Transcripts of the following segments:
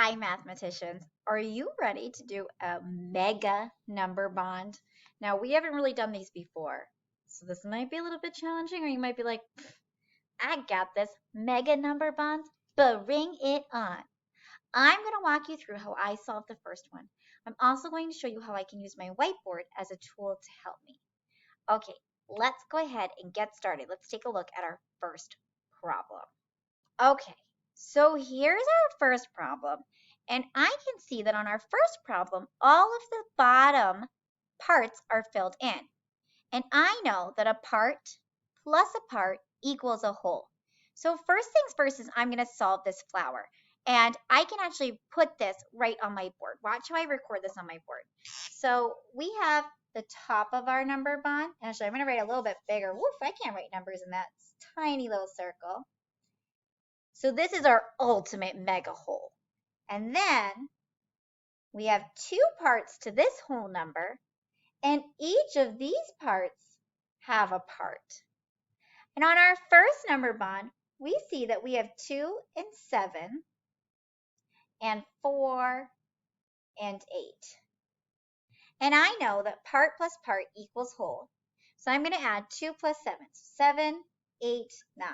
Hi, mathematicians. Are you ready to do a mega number bond? Now, we haven't really done these before, so this might be a little bit challenging, or you might be like, I got this mega number bonds, bring it on. I'm going to walk you through how I solved the first one. I'm also going to show you how I can use my whiteboard as a tool to help me. Okay, let's go ahead and get started. Let's take a look at our first problem. Okay, so here's our first problem. And I can see that on our first problem, all of the bottom parts are filled in. And I know that a part plus a part equals a whole. So first things first is I'm going to solve this flower. And I can actually put this right on my board. Watch how I record this on my board. So we have the top of our number bond. Actually, I'm going to write a little bit bigger. Woof, I can't write numbers in that tiny little circle. So this is our ultimate mega whole. And then we have two parts to this whole number, and each of these parts have a part. And on our first number bond, we see that we have 2 and 7 and 4 and 8. And I know that part plus part equals whole. So I'm going to add 2 plus 7. 7, 8, 9.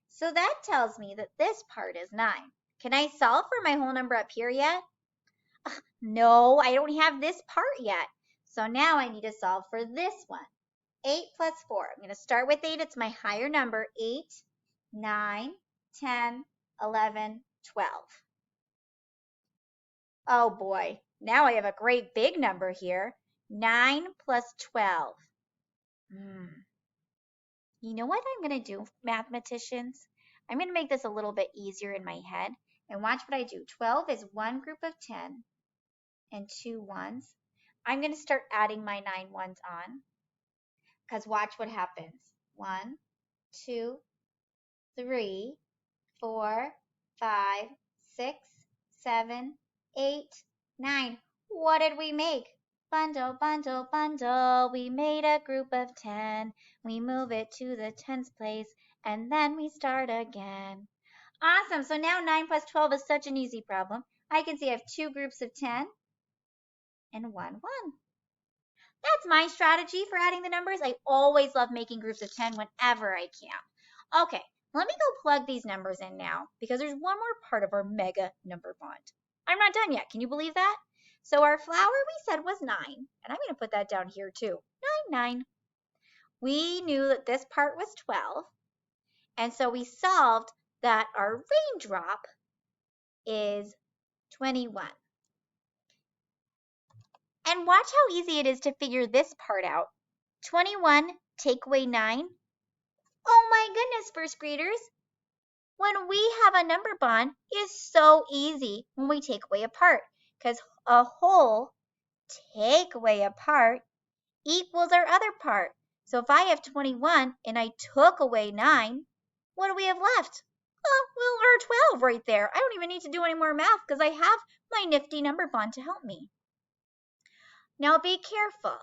So that tells me that this part is 9. Can I solve for my whole number up here yet? No, I don't have this part yet. So now I need to solve for this one. 8 plus 4. I'm going to start with 8. It's my higher number. 8, 9, 10, 11, 12. Oh boy, now I have a great big number here. 9 plus 12. You know what I'm going to do, mathematicians? I'm going to make this a little bit easier in my head. And watch what I do. 12 is one group of 10 and 2 ones. I'm going to start adding my 9 ones on. Because watch what happens. 1, 2, 3, 4, 5, 6, 7, 8, 9. What did we make? Bundle, bundle, bundle. We made a group of 10. We move it to the tens place, and then we start again. Awesome. So now 9 plus 12 is such an easy problem. I can see I have 2 groups of 10 and 1, 1. That's my strategy for adding the numbers. I always love making groups of 10 whenever I can. Okay, let me go plug these numbers in now because there's one more part of our mega number bond. I'm not done yet. Can you believe that? So our flower we said was 9, and I'm going to put that down here too. 9, 9. We knew that this part was 12, and so we solved that our raindrop is 21. And watch how easy it is to figure this part out. 21 take away 9. Oh my goodness, first graders. When we have a number bond, it's so easy when we take away a part because a whole take away a part equals our other part. So if I have 21 and I took away 9, what do we have left? Oh, well, our 12 right there. I don't even need to do any more math because I have my nifty number bond to help me. Now be careful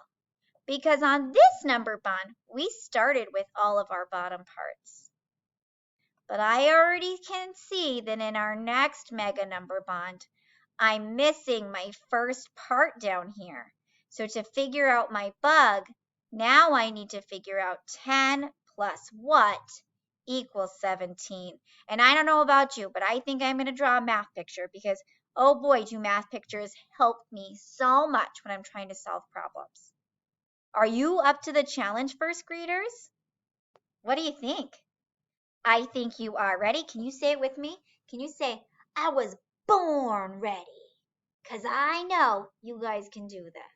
because on this number bond, we started with all of our bottom parts. But I already can see that in our next mega number bond, I'm missing my first part down here. So to figure out my bug, now I need to figure out 10 plus what equals 17. And I don't know about you, but I think I'm going to draw a math picture because, oh boy, do math pictures help me so much when I'm trying to solve problems. Are you up to the challenge, first graders? What do you think? I think you are. Ready? Can you say it with me? Can you say, I was born ready? Because I know you guys can do this.